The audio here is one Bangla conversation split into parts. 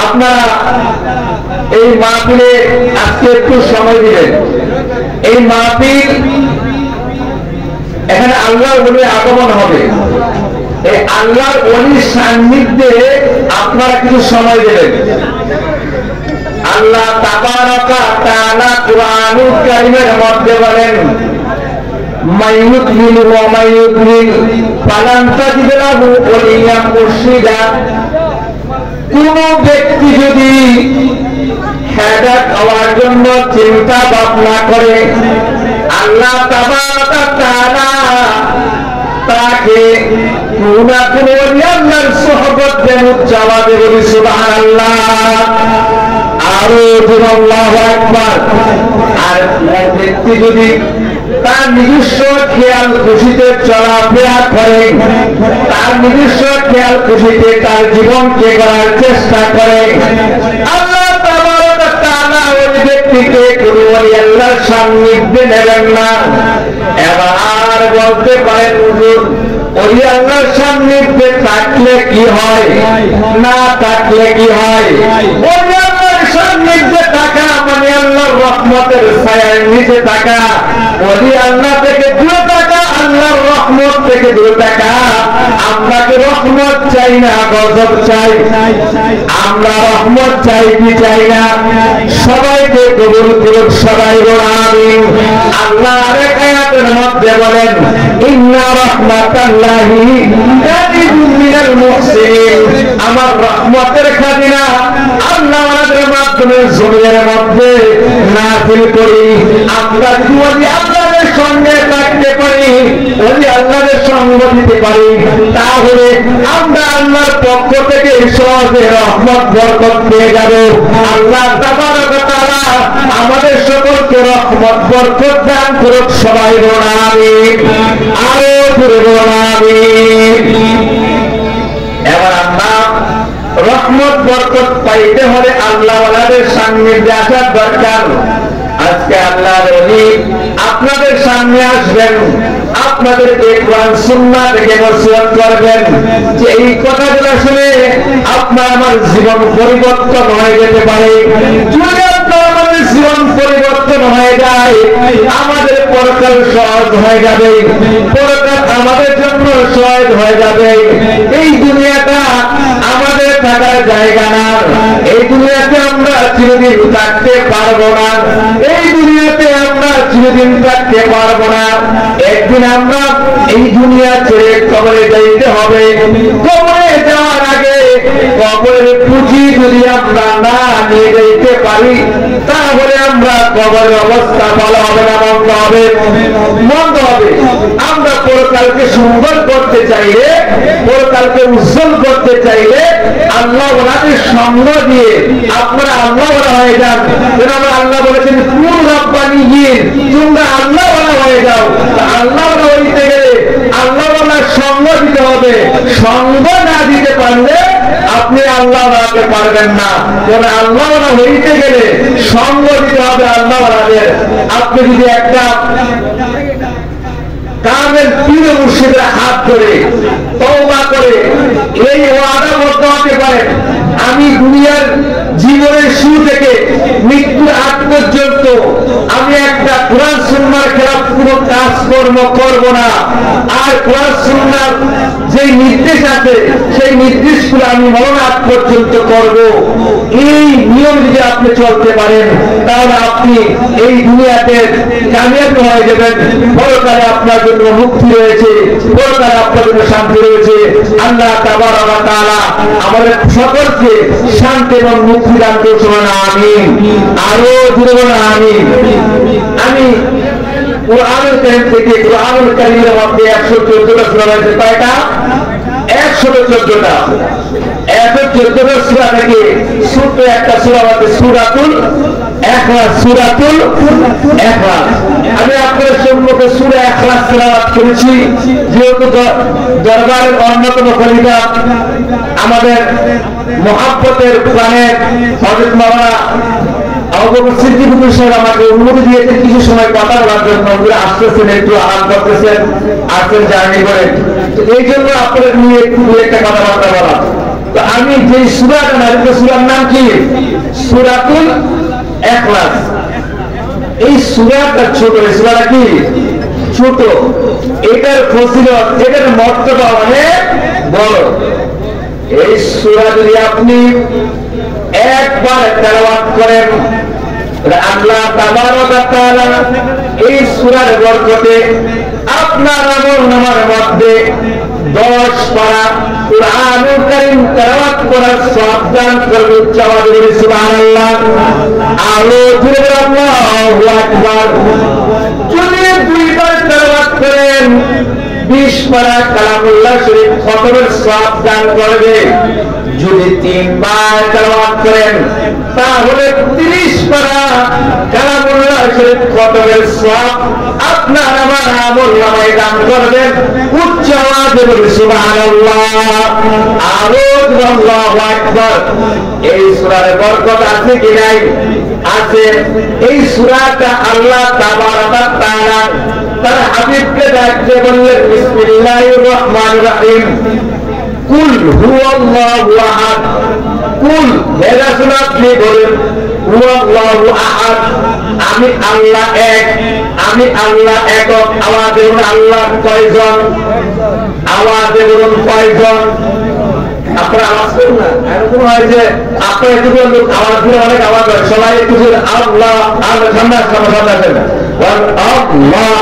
আপনারা এই মাহফিলে আজকে একটু সময় দিলেন। এই মাহফিল এখানে আল্লাহর ওলির আগমন হবে। এই আল্লাহর ওলির সান্নিধ্যে আপনারা কিছু সময় দেবেন। আল্লাহ তাবারাকা তাআলা কুরআনুল কারীমের মধ্যে বলেন, মাইয়ুদলিল ওয়া মাইয়ুদলিল ফালান তাজিদ লাহু ওলিয়াম মুরশিদা। কোন ব্যক্তি যদি হেদায়েত হওয়ার জন্য চিন্তা ভাবনা করে, আল্লাহ তাবারাকা তাআলা তাকে কোন আল্লাহর সুহবত দেন। উচ্চাবাদে বলি সুবহানাল্লাহ, আরো আল্লাহু আকবার। আর ব্যক্তি যদি তার নিজস্ব খেয়াল খুশিতে চলাফেরা করে, তার নিজস্ব খেয়াল খুশিতে তার জীবনকে গড়ার চেষ্টা করে, আল্লাহ তাবারাকা তাআলা ওই ব্যক্তিকে কোনো ওলি আল্লাহর সান্নিধ্যে নেবেন না। এবার বলতে পারেন, হুজুর ওলি আল্লাহর সান্নিধ্যে থাকলে কি হয়, না থাকলে কি হয়? ওলি আল্লাহর সান্নিধ্যে থাকা মানে আল্লাহর রহমতের ছায়ার নিচে থাকা। ওলি আল্লাহ থেকে দূরে থাকা, আল্লাহর রহমত থেকে দূরে থাকা। আপনাকে রহমত চাই না, গজব চাই? আমরা রহমত চাই কি চাই না? সবাইকে কবুল করুন, সবাই বলুন আমিন। আল্লাহ আরেক আয়াতের মধ্যে বলেন, ইন্না রাহমাতাল্লাহি কারিবুম মিনাল মুহসিনিন। আমার রহমতের খাজিনা আল্লাহ আমাদের মাধ্যমে জমিনের মধ্যে নাযিল করি। আমরা যদি আল্লাহর সঙ্গে থাকতে পারি, ওই আল্লাহর সঙ্গ দিতে পারি, তাহলে আমরা আল্লাহর পক্ষ থেকে সহজে রহমত বরকত পেয়ে যাব। আল্লাহ তাবারাকা তাআলা আমাদের সকলকে রহমত বরকত দান করুক, সবাই বলুন আমিন। আরো জোরে বলুন আমিন। এবার আমরা রহমত বরকত পাইতে হলে আল্লাহ ওয়ালাদের সান্নিধ্যে আসার দরকার। আজকে আল্লাহর ওলি আপনাদের সামনে আসবেন, আপনাদেরকে কোরআন সুন্নাহ থেকে নসিহত করবেন যে এই কথাগুলো শুনে আপনার আমার জীবন পরিবর্তন হয়ে যেতে পারে। যদি আপনার আমাদের জীবন পরিবর্তন হয়ে যায়, আমাদের পরকাল সহজ হয়ে যাবে, পরকাল আমাদের জন্য সহজ হয়ে যাবে। এই দুনিয়াটা আমাদের থাকার জায়গা না, এই দুনিয়াতে আমরা চিরদিন থাকতে পারবো না, এই দুনিয়াতে আমরা চিরদিন থাকতে পারবো না। একদিন আমরা এই দুনিয়া ছেড়ে কবরে যাইতে হবে। কবরে যাওয়ার আগে কবরের পুঁজি যদি আমরা না নিয়ে যাইতে পারি, তাহলে আমরা কবরের অবস্থা ভালো হবে না মন্দ হবে? মন্দ হবে। আমরা পরকালকে সুন্দর করতে চাইলে, পরকালকে উজ্জ্বল করতে চাইলে আল্লাহ ওনাদের সঙ্গ দিয়ে আপনারা আল্লাহ ওরা হয়ে যান। আমরা আল্লাহ বলেছেন কুন রাব্বানিয়িন, তোমরা আল্লাহ ওরা হয়ে যাও। আল্লাহ ওরা হইতে গেলে আল্লাহ ওনার সঙ্গ দিতে হবে। সঙ্গ না দিতে পারলে আপনি আল্লাহ ওরাকে পারবেন না। আল্লাহ ওরা হইতে গেলে সঙ্গ দিতে হবে আল্লাহ ওরাদের। আপনি যদি একটা কামেল পীর মুর্শিদের হাত ধরে তওবা করে এই ওয়াদা করতে হতে পারে, আমি দুনিয়ার জীবনের শুরু থেকে মৃত্যুর আগ পর্যন্ত আমি একটা কোরআন সুন্নাহর খেলাফ কোনো কাজকর্ম করব না। আর কোরআন সুন্নাহর যে নির্দেশ আছে সেই নির্দেশগুলো আমি মরণ আগ পর্যন্ত করব। এই নিয়ম যদি আপনি চলতে পারেন, তাহলে আপনি এই দুনিয়াতে কামিয়াব হয়ে যাবেন। পরকালে আপনার জন্য মুক্তি রয়েছে, পরকালে আপনার জন্য শান্তি রয়েছে। আল্লাহ তাবারাকা তাআলা আমাদের সকলকে শান্তি এবং মুক্তি দান করুন, আমিন। আরো জোরে বলুন আমিন। আমি কুরআনুল কারীম থেকে, কুরআনুল কারীমের মধ্যে 114টা সূরা রয়েছে। কয়টা? 114টা। 114টা সূরা থেকে ছোট একটা সূরা আছে সূরাতুল ইখলাস। সূরাতুল ইখলাস আমি আপনাদের সম্মুখে সূরা ইখলাস তেলাওয়াত করেছি, যেহেতু দরবারের অন্যতম খলিফা আমাদের মুহাব্বতের প্রাণের হযরত মাওলানা আবু বকর সিদ্দিক হুজুর সাহেব আমাকে অনুমতি দিয়েছেন কিছু সময় কথা বলার জন্য। ওরা আসতেছেন, একটু আরাম করতেছেন, আসছেন জার্নি করে। তো এই জন্য আপনাদের নিয়ে একটু একটা কথাবার্তা বলা। তো আমি আমি যে সূরাটা নাজিল সূরার নাম কি? সূরাতুল ইখলাস। এই সূরাটা ছোট, এই সূরাটা কি ছোট, এটার ফজিলত, এটার মর্যাদা অনেক বড়। এই সূরা যদি আপনি একবার তেলাওয়াত করেন, আল্লাহ তাবারক ওয়া তাআলা এই সূরার বরকতে আপনার আমলনামার মধ্যে 10 পারা কুরআনুল কারীম তেলাওয়াত করার সওয়াব দান করবে। উচ্চারণ সুবহানাল্লাহ, আরো জোরে আল্লাহু আকবার। যদি 2 বার তেলাওয়াত করেন 20 পারা কালামুল্লাহ শরীফ খতমের সওয়াব দান করবে। যদি 3 বার তেলাওয়াত করেন তাহলে 30 পারা কালামুল্লাহ শরীফ খতমের সওয়াব আপনার আমার আমলনামায় দান করবেন। উচ্চ আওয়াজে বলি সুবহানাল্লাহ, আরো আল্লাহু আকবার। এই সূরার বরকত আছে কি নাই? আছে। এই সূরাটা আল্লাহ তাবারক ওয়া তাআলা তার হাবিবকে ডাকতে বললেন, বিসমিল্লাহির রহমানির রহিম, কুল হুয়াল্লাহু আহাদ। কুল, হে রাসূল আপনি বলেন, হুয়াল্লাহু আহাদ, আমি আল্লাহ এক, আমি আল্লাহ একক। আওয়াজে বলুন আল্লাহ কয়জন? আওয়াজে বলুন কয়জন? আপনারা আওয়াজ করুন না, এরকম হয় যে আপনারা একটু আওয়াজ দিলে অনেক আওয়াজ হয়, সবাই একটু আল্লাহ আর সামনে আসেন, আল্লাহ আল্লাহ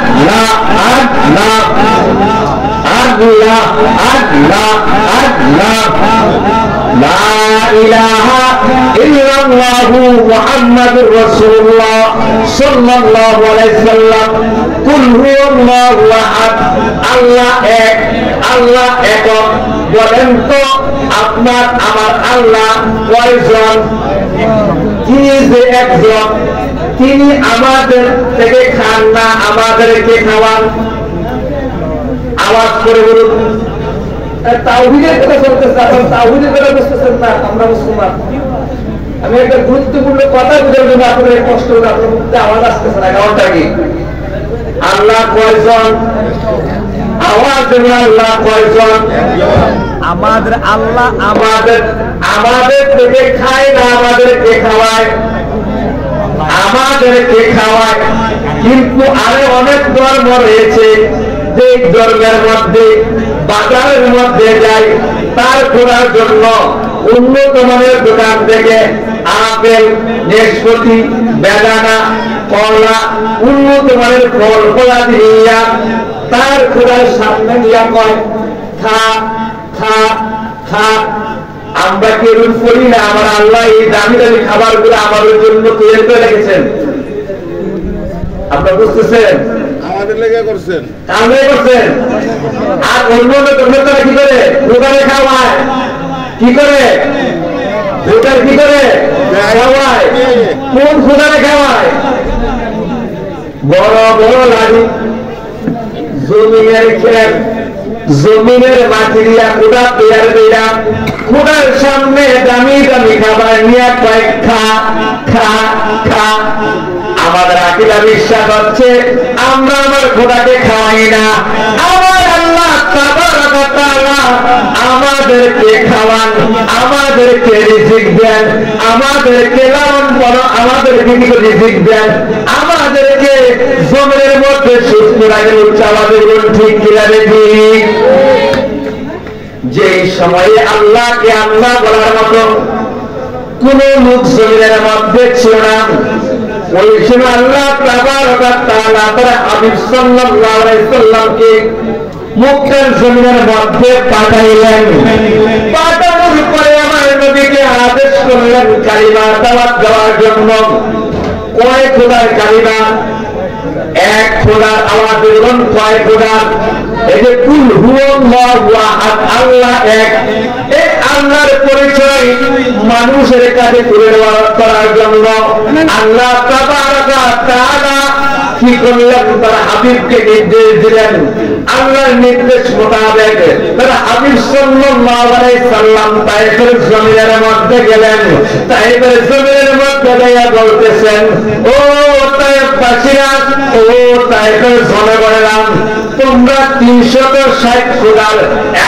আল্লাহ আল্লাহ আল্লাহ আল্লাহ, লা ইলাহা ইল্লাল্লাহু মুহাম্মাদুর রাসূলুল্লাহ সাল্লাল্লাহু আলাইহি সাল্লাম। কুল হুয়াল্লাহু আহাদ, আল্লাহ এক, আল্লাহ একক। বলেন তো আপনার আমার আল্লাহ কয়জন? তিনি যে একজন, তিনি আমাদের থেকে খান না, আমাদেরকে খাওয়ান। আওয়াজ করে বলুন। তাওহীদের কথা চলতেছে, এখন তাওহীদের কথা বুঝতেছেন না। আমরা মুসলমান, আমি একটা গুরুত্বপূর্ণ কথা বুঝার জন্য আপনাদের কষ্ট করে আপনার মুখে আওয়াজ আসতেছে না, কারণটা কি? আল্লাহ কয়জন? আওয়াজ দেবেন, আল্লাহ কয়জন? আমাদের আল্লাহ আমাদের থেকে খায় না, আমাদেরকে খাওয়ায়, আমাদেরকে খাওয়ায়। কিন্তু আরো অনেক ধর্ম রয়েছে, যে ধর্মের মধ্যে বাজারের মধ্যে যায় তার ঘোরার জন্য উন্নত মানের দোকান থেকে আপেল, নাশপাতি, বেদানা, কলা, উন্নত মানের ফল ফলা দিয়া তার ঘোরার সামনে দিয়া কয় খা খা খা। আমরা কি এরকম করি না? আমার আল্লাহ এই দামি দামি খাবার গুলো আমাদের জন্য তৈরি করে রেখেছেন। আপনারা বুঝতেছেন? আমাদের লেগে করছেন, আমরাই করছেন। আর অন্য ধর্মের কি করে? দোকানে খাওয়ায়। কি করে? দোকান কি করে খাওয়ায়? কোন দোকানে খাওয়ায়? বড় বড় লাড়ি, জমিনের ক্ষেত, জমিনের মাটি দিয়া কুড়া তৈরি দিয়া কুড়ার সামনে দামি দামি খাবার নিয়ে কয়েক খা খা খা। আমাদের আকীদা বিশ্বাস হচ্ছে আমরা আমার খোদাকে খাওয়াই না, আমার আল্লাহ তাবারক ওয়া তাআলা আমাদেরকে খাওয়ান, আমাদেরকে রিজিক দেন, আমাদেরকে লালন পালন, আমাদেরকে রিজিক দেন, আমাদেরকে জমিনের মধ্যে সুস্থ রাখেন। উচ্চ আওয়াজে বলুন ঠিক কিনা ঠিক? যে সময়ে আল্লাহকে আল্লাহ বলার মতো কোন লোক জমিনের মধ্যে ছিল না, ওই সময় আল্লাহ তাবারক ওয়া তাআলা তার হাবিব সাল্লাল্লাহু আলাইহি সাল্লামকে মক্কার জমিনের মধ্যে পাঠাইলেন। পাঠানোর পরে আমার নবীকে আদেশ করলেন কালিমা দাওয়াত দেওয়ার জন্য। কয় খোদার কালিমা? এক খোদার। আওয়াজ দিলেন কয় খোদার? এই যে কুল হুয়াল্লাহু আহাদ, আল্লাহ এক। এই আল্লাহর পরিচয় মানুষের কাছে তুলে করার জন্য আল্লাহ তাবারক ওয়া তাআলা কি করলেন? তার হাবিবকে নির্দেশ দিলেন। আল্লাহর নির্দেশ মোতাবেক তার হাবিব সাল্লাল্লাহু আলাইহি সাল্লাম তায়েফের জমিনের মধ্যে গেলেন। তায়েফের জমিনের মধ্যে গিয়ে বলতেছেন, ও তায়েফবাসীরা, ও তায়েফের জনগণেরা, তোমরা 360 খোদার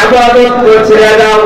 ইবাদত করে ছেড়ে দাও।